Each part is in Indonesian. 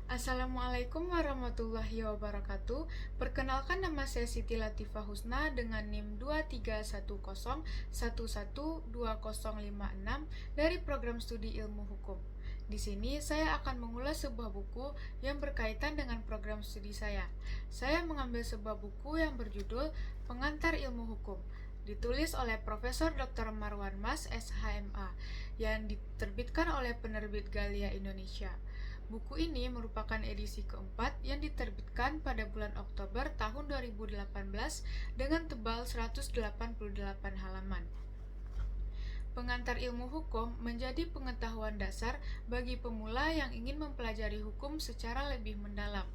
Assalamualaikum warahmatullahi wabarakatuh. Perkenalkan, nama saya Siti Latifah Husna dengan NIM 2310112056 dari program studi Ilmu Hukum. Di sini saya akan mengulas sebuah buku yang berkaitan dengan program studi saya. Saya mengambil sebuah buku yang berjudul Pengantar Ilmu Hukum, ditulis oleh Profesor Dr. Marwan Mas, SHMA, yang diterbitkan oleh penerbit Galia Indonesia. Buku ini merupakan edisi keempat yang diterbitkan pada bulan Oktober tahun 2018 dengan tebal 188 halaman. Pengantar ilmu hukum menjadi pengetahuan dasar bagi pemula yang ingin mempelajari hukum secara lebih mendalam.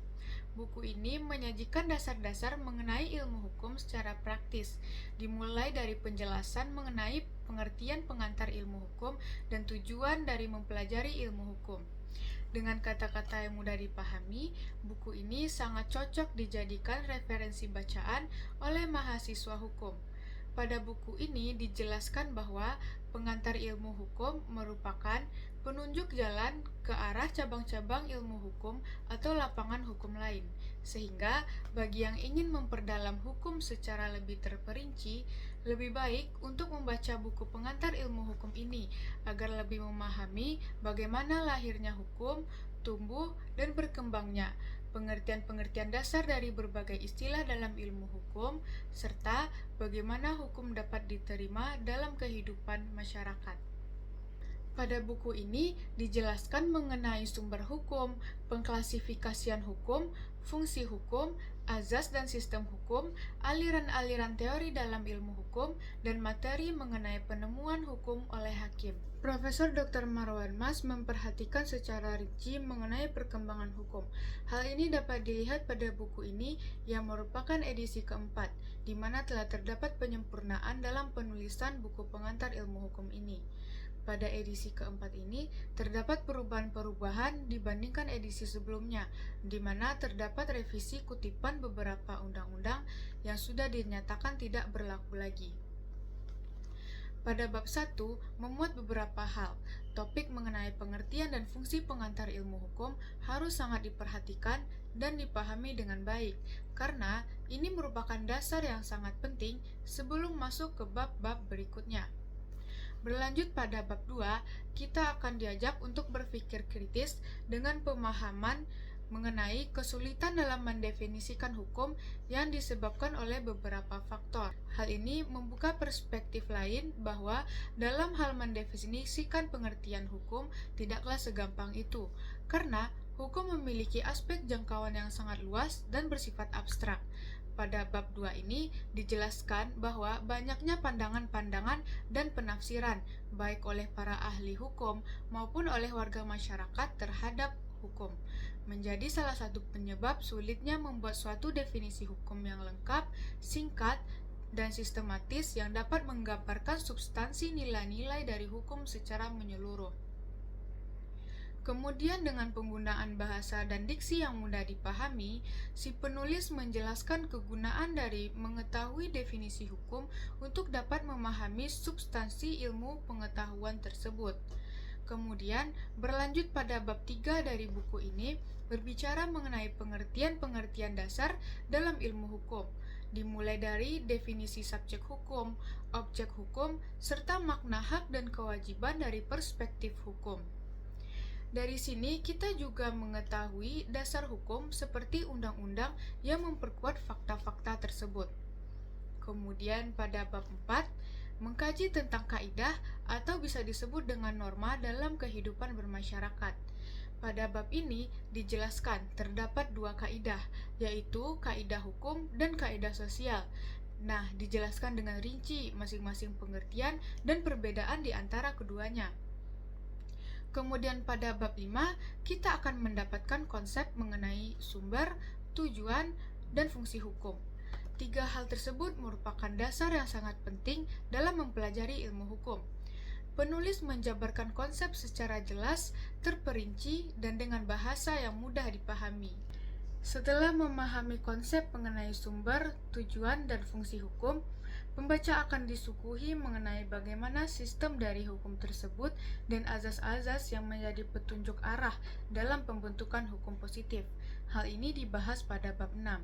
Buku ini menyajikan dasar-dasar mengenai ilmu hukum secara praktis, dimulai dari penjelasan mengenai pengertian pengantar ilmu hukum dan tujuan dari mempelajari ilmu hukum. Dengan kata-kata yang mudah dipahami, buku ini sangat cocok dijadikan referensi bacaan oleh mahasiswa hukum. Pada buku ini dijelaskan bahwa pengantar ilmu hukum merupakan penunjuk jalan ke arah cabang-cabang ilmu hukum atau lapangan hukum lain. Sehingga bagi yang ingin memperdalam hukum secara lebih terperinci, lebih baik untuk membaca buku pengantar ilmu hukum ini agar lebih memahami bagaimana lahirnya hukum, tumbuh dan berkembangnya, pengertian-pengertian dasar dari berbagai istilah dalam ilmu hukum, serta bagaimana hukum dapat diterima dalam kehidupan masyarakat. Pada buku ini dijelaskan mengenai sumber hukum, pengklasifikasian hukum, fungsi hukum, azas dan sistem hukum, aliran-aliran teori dalam ilmu hukum, dan materi mengenai penemuan hukum oleh hakim. Profesor Dr. Marwan Mas memperhatikan secara rinci mengenai perkembangan hukum. Hal ini dapat dilihat pada buku ini yang merupakan edisi keempat, di mana telah terdapat penyempurnaan dalam penulisan buku pengantar ilmu hukum ini. Pada edisi keempat ini, terdapat perubahan-perubahan dibandingkan edisi sebelumnya, di mana terdapat revisi kutipan beberapa undang-undang yang sudah dinyatakan tidak berlaku lagi. Pada bab 1, memuat beberapa hal. Topik mengenai pengertian dan fungsi pengantar ilmu hukum harus sangat diperhatikan dan dipahami dengan baik, karena ini merupakan dasar yang sangat penting sebelum masuk ke bab-bab berikutnya. Berlanjut pada bab 2, kita akan diajak untuk berpikir kritis dengan pemahaman mengenai kesulitan dalam mendefinisikan hukum yang disebabkan oleh beberapa faktor. Hal ini membuka perspektif lain bahwa dalam hal mendefinisikan pengertian hukum tidaklah segampang itu, karena hukum memiliki aspek jangkauan yang sangat luas dan bersifat abstrak. Pada bab 2 ini dijelaskan bahwa banyaknya pandangan-pandangan dan penafsiran, baik oleh para ahli hukum maupun oleh warga masyarakat terhadap hukum, menjadi salah satu penyebab sulitnya membuat suatu definisi hukum yang lengkap, singkat, dan sistematis yang dapat menggambarkan substansi nilai-nilai dari hukum secara menyeluruh. Kemudian dengan penggunaan bahasa dan diksi yang mudah dipahami, si penulis menjelaskan kegunaan dari mengetahui definisi hukum untuk dapat memahami substansi ilmu pengetahuan tersebut. Kemudian berlanjut pada bab 3 dari buku ini berbicara mengenai pengertian-pengertian dasar dalam ilmu hukum, dimulai dari definisi subjek hukum, objek hukum, serta makna hak dan kewajiban dari perspektif hukum. Dari sini kita juga mengetahui dasar hukum seperti undang-undang yang memperkuat fakta-fakta tersebut. Kemudian pada bab 4, mengkaji tentang kaidah atau bisa disebut dengan norma dalam kehidupan bermasyarakat. Pada bab ini dijelaskan terdapat 2 kaidah, yaitu kaidah hukum dan kaidah sosial. Nah, dijelaskan dengan rinci masing-masing pengertian dan perbedaan di antara keduanya. Kemudian pada bab 5, kita akan mendapatkan konsep mengenai sumber, tujuan, dan fungsi hukum. 3 hal tersebut merupakan dasar yang sangat penting dalam mempelajari ilmu hukum. Penulis menjabarkan konsep secara jelas, terperinci, dan dengan bahasa yang mudah dipahami. Setelah memahami konsep mengenai sumber, tujuan, dan fungsi hukum, Pembaca akan disuguhi mengenai bagaimana sistem dari hukum tersebut dan azas-azas yang menjadi petunjuk arah dalam pembentukan hukum positif. Hal ini dibahas pada bab 6.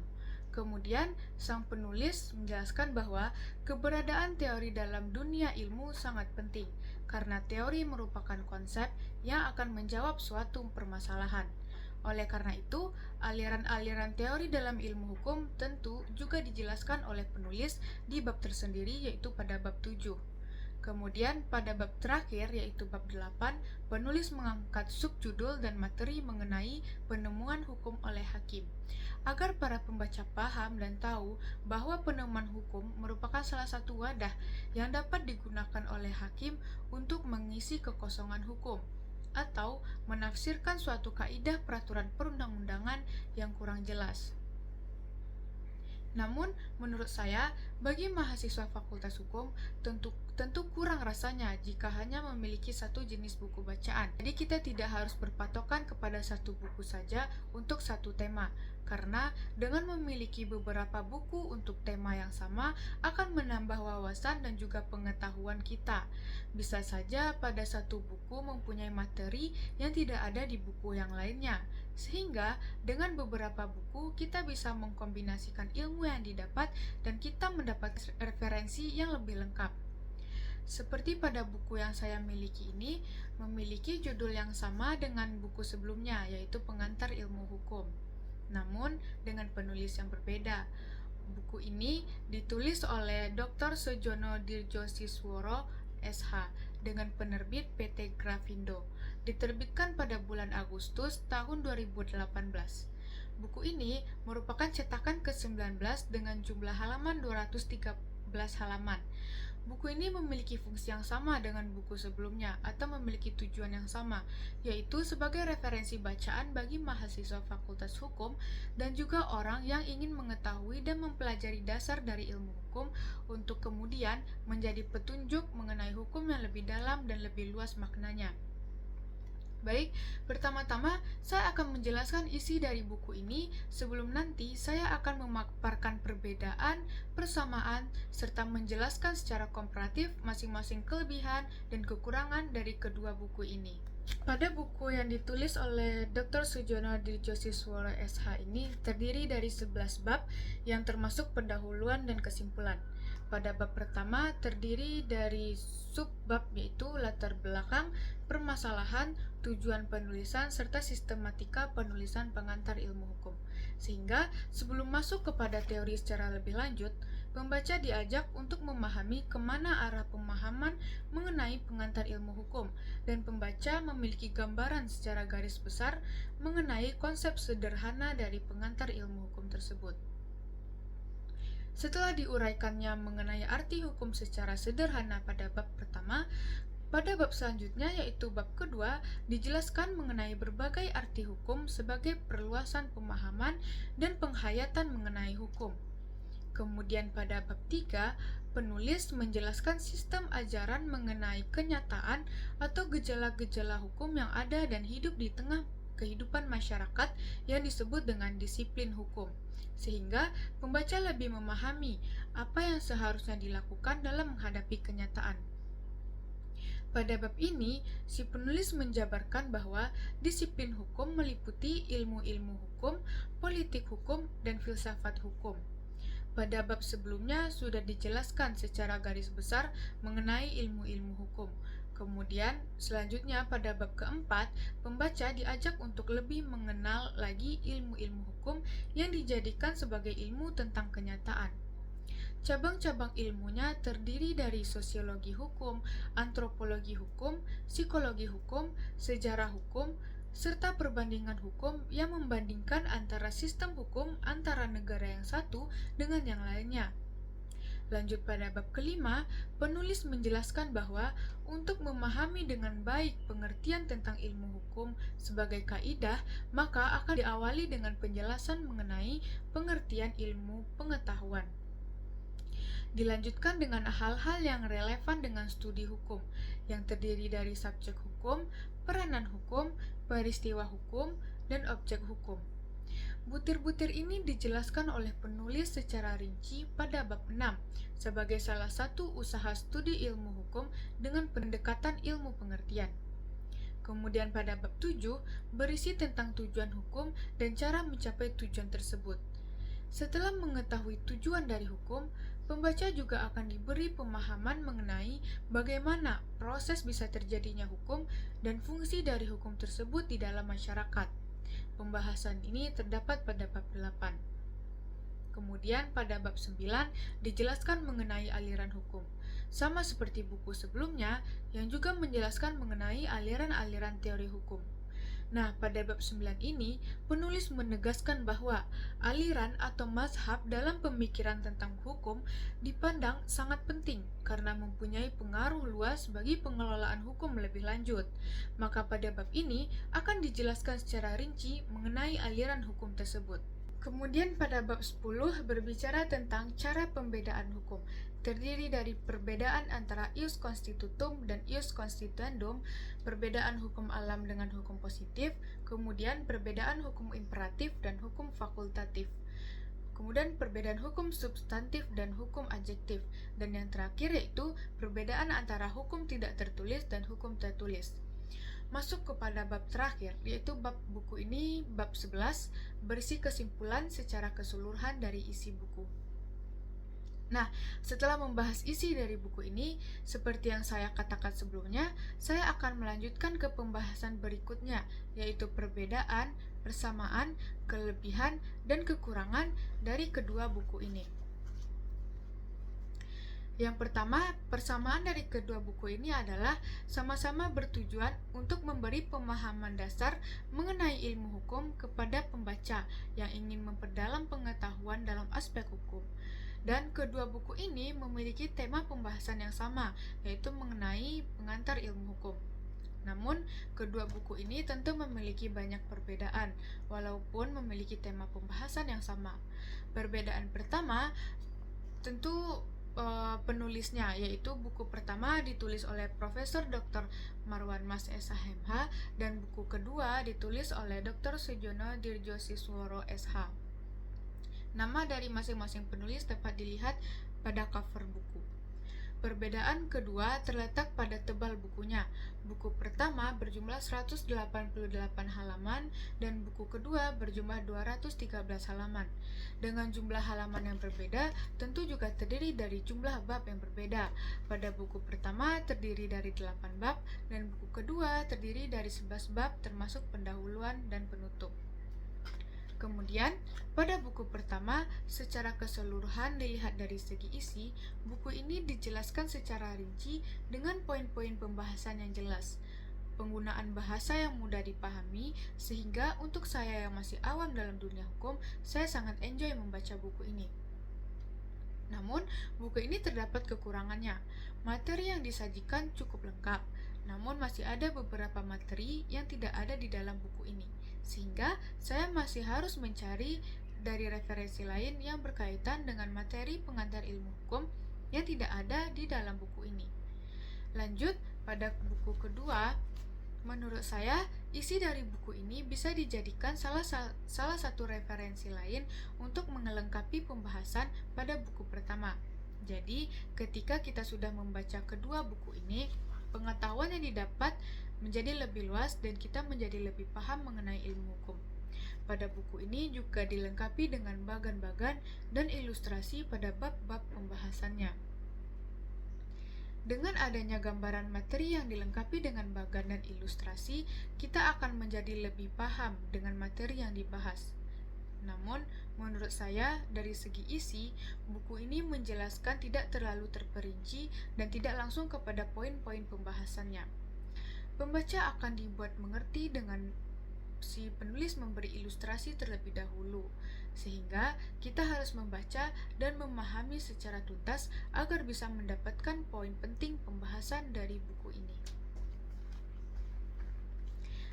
Kemudian, sang penulis menjelaskan bahwa keberadaan teori dalam dunia ilmu sangat penting, karena teori merupakan konsep yang akan menjawab suatu permasalahan. Oleh karena itu, aliran-aliran teori dalam ilmu hukum tentu juga dijelaskan oleh penulis di bab tersendiri, yaitu pada bab 7. Kemudian pada bab terakhir, yaitu bab 8, penulis mengangkat subjudul dan materi mengenai penemuan hukum oleh hakim. Agar para pembaca paham dan tahu bahwa penemuan hukum merupakan salah satu wadah yang dapat digunakan oleh hakim untuk mengisi kekosongan hukum atau menafsirkan suatu kaidah peraturan perundang-undangan yang kurang jelas. Namun, menurut saya, bagi mahasiswa Fakultas Hukum, tentu kurang rasanya jika hanya memiliki satu jenis buku bacaan. Jadi kita tidak harus berpatokan kepada satu buku saja untuk satu tema, karena dengan memiliki beberapa buku untuk tema yang sama akan menambah wawasan dan juga pengetahuan kita. Bisa saja pada satu buku mempunyai materi yang tidak ada di buku yang lainnya, sehingga dengan beberapa buku kita bisa mengkombinasikan ilmu yang didapat dan kita mendapat referensi yang lebih lengkap. Seperti pada buku yang saya miliki ini, memiliki judul yang sama dengan buku sebelumnya, yaitu Pengantar Ilmu Hukum. Namun, dengan penulis yang berbeda. Buku ini ditulis oleh Dr. Sujono Dirjosisworo, SH, dengan penerbit PT Grafindo. Diterbitkan pada bulan Agustus tahun 2018. Buku ini merupakan cetakan ke-19 dengan jumlah halaman 213 halaman. Buku ini memiliki fungsi yang sama dengan buku sebelumnya atau memiliki tujuan yang sama, yaitu sebagai referensi bacaan bagi mahasiswa Fakultas Hukum dan juga orang yang ingin mengetahui dan mempelajari dasar dari ilmu hukum untuk kemudian menjadi petunjuk mengenai hukum yang lebih dalam dan lebih luas maknanya. Baik, pertama-tama saya akan menjelaskan isi dari buku ini sebelum nanti saya akan memaparkan perbedaan, persamaan, serta menjelaskan secara komparatif masing-masing kelebihan dan kekurangan dari kedua buku ini. Pada buku yang ditulis oleh Dr. Sujono Dirjosisworo SH ini terdiri dari 11 bab yang termasuk pendahuluan dan kesimpulan. Pada bab pertama terdiri dari subbab yaitu latar belakang, permasalahan, tujuan penulisan, serta sistematika penulisan pengantar ilmu hukum. Sehingga sebelum masuk kepada teori secara lebih lanjut, pembaca diajak untuk memahami kemana arah pemahaman mengenai pengantar ilmu hukum, dan pembaca memiliki gambaran secara garis besar mengenai konsep sederhana dari pengantar ilmu hukum tersebut. Setelah diuraikannya mengenai arti hukum secara sederhana pada bab pertama, pada bab selanjutnya yaitu bab kedua dijelaskan mengenai berbagai arti hukum sebagai perluasan pemahaman dan penghayatan mengenai hukum. Kemudian pada bab 3, penulis menjelaskan sistem ajaran mengenai kenyataan atau gejala-gejala hukum yang ada dan hidup di tengah kehidupan masyarakat yang disebut dengan disiplin hukum, sehingga pembaca lebih memahami apa yang seharusnya dilakukan dalam menghadapi kenyataan. Pada bab ini, si penulis menjabarkan bahwa disiplin hukum meliputi ilmu-ilmu hukum, politik hukum, dan filsafat hukum. Pada bab sebelumnya sudah dijelaskan secara garis besar mengenai ilmu-ilmu hukum. Kemudian, selanjutnya pada bab keempat, pembaca diajak untuk lebih mengenal lagi ilmu-ilmu hukum yang dijadikan sebagai ilmu tentang kenyataan. Cabang-cabang ilmunya terdiri dari sosiologi hukum, antropologi hukum, psikologi hukum, sejarah hukum, serta perbandingan hukum yang membandingkan antara sistem hukum antara negara yang satu dengan yang lainnya. Lanjut pada bab kelima, penulis menjelaskan bahwa untuk memahami dengan baik pengertian tentang ilmu hukum sebagai kaidah, maka akan diawali dengan penjelasan mengenai pengertian ilmu pengetahuan. Dilanjutkan dengan hal-hal yang relevan dengan studi hukum, yang terdiri dari subjek hukum, peranan hukum, peristiwa hukum, dan objek hukum. Butir-butir ini dijelaskan oleh penulis secara rinci pada bab 6 sebagai salah satu usaha studi ilmu hukum dengan pendekatan ilmu pengertian. Kemudian pada bab 7 berisi tentang tujuan hukum dan cara mencapai tujuan tersebut. Setelah mengetahui tujuan dari hukum, pembaca juga akan diberi pemahaman mengenai bagaimana proses bisa terjadinya hukum dan fungsi dari hukum tersebut di dalam masyarakat. Pembahasan ini terdapat pada bab 8. Kemudian pada bab 9 dijelaskan mengenai aliran hukum. Sama seperti buku sebelumnya yang juga menjelaskan mengenai aliran-aliran teori hukum. Nah, pada bab 9 ini, penulis menegaskan bahwa aliran atau mazhab dalam pemikiran tentang hukum dipandang sangat penting karena mempunyai pengaruh luas bagi pengelolaan hukum lebih lanjut. Maka pada bab ini akan dijelaskan secara rinci mengenai aliran hukum tersebut. Kemudian pada bab 10 berbicara tentang cara pembedaan hukum, terdiri dari perbedaan antara ius constitutum dan ius constituendum, perbedaan hukum alam dengan hukum positif, kemudian perbedaan hukum imperatif dan hukum fakultatif, kemudian perbedaan hukum substantif dan hukum adjektif, dan yang terakhir yaitu perbedaan antara hukum tidak tertulis dan hukum tertulis. Masuk kepada bab terakhir, yaitu bab buku ini, bab 11, berisi kesimpulan secara keseluruhan dari isi buku. Nah, setelah membahas isi dari buku ini, seperti yang saya katakan sebelumnya, saya akan melanjutkan ke pembahasan berikutnya, yaitu perbedaan, persamaan, kelebihan, dan kekurangan dari kedua buku ini. Yang pertama, persamaan dari kedua buku ini adalah sama-sama bertujuan untuk memberi pemahaman dasar mengenai ilmu hukum kepada pembaca yang ingin memperdalam pengetahuan dalam aspek hukum. Dan kedua buku ini memiliki tema pembahasan yang sama, yaitu mengenai pengantar ilmu hukum. Namun, kedua buku ini tentu memiliki banyak perbedaan, walaupun memiliki tema pembahasan yang sama. Perbedaan pertama tentu penulisnya, yaitu buku pertama ditulis oleh Profesor Dr. Marwan Mas SHMH dan buku kedua ditulis oleh Dr. Sujono Dirjosisworo SH. Nama dari masing-masing penulis dapat dilihat pada cover buku. Perbedaan kedua terletak pada tebal bukunya. Buku pertama berjumlah 188 halaman dan buku kedua berjumlah 213 halaman. Dengan jumlah halaman yang berbeda, tentu juga terdiri dari jumlah bab yang berbeda. Pada buku pertama terdiri dari 8 bab dan buku kedua terdiri dari 11 bab termasuk pendahuluan dan penutup. Kemudian, pada buku pertama, secara keseluruhan dilihat dari segi isi, buku ini dijelaskan secara rinci dengan poin-poin pembahasan yang jelas. Penggunaan bahasa yang mudah dipahami, sehingga untuk saya yang masih awam dalam dunia hukum, saya sangat enjoy membaca buku ini. Namun, buku ini terdapat kekurangannya. Materi yang disajikan cukup lengkap, namun masih ada beberapa materi yang tidak ada di dalam buku ini. Sehingga saya masih harus mencari dari referensi lain yang berkaitan dengan materi pengantar ilmu hukum yang tidak ada di dalam buku ini. Lanjut, pada buku kedua, menurut saya, isi dari buku ini bisa dijadikan salah satu referensi lain untuk melengkapi pembahasan pada buku pertama. Jadi, ketika kita sudah membaca kedua buku ini, pengetahuan yang didapat menjadi lebih luas dan kita menjadi lebih paham mengenai ilmu hukum. Pada buku ini juga dilengkapi dengan bagan-bagan dan ilustrasi pada bab-bab pembahasannya. Dengan adanya gambaran materi yang dilengkapi dengan bagan dan ilustrasi, kita akan menjadi lebih paham dengan materi yang dibahas. Namun, menurut saya, dari segi isi, buku ini menjelaskan tidak terlalu terperinci dan tidak langsung kepada poin-poin pembahasannya. Pembaca akan dibuat mengerti dengan si penulis memberi ilustrasi terlebih dahulu, sehingga kita harus membaca dan memahami secara tuntas agar bisa mendapatkan poin penting pembahasan dari buku ini.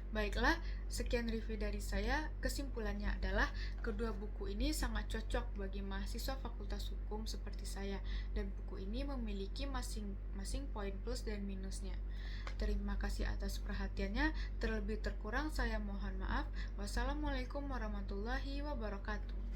Baiklah, sekian review dari saya. Kesimpulannya adalah kedua buku ini sangat cocok bagi mahasiswa Fakultas Hukum seperti saya, dan buku ini memiliki masing-masing poin plus dan minusnya. Terima kasih atas perhatiannya. Terlebih terkurang saya mohon maaf. Wassalamualaikum warahmatullahi wabarakatuh.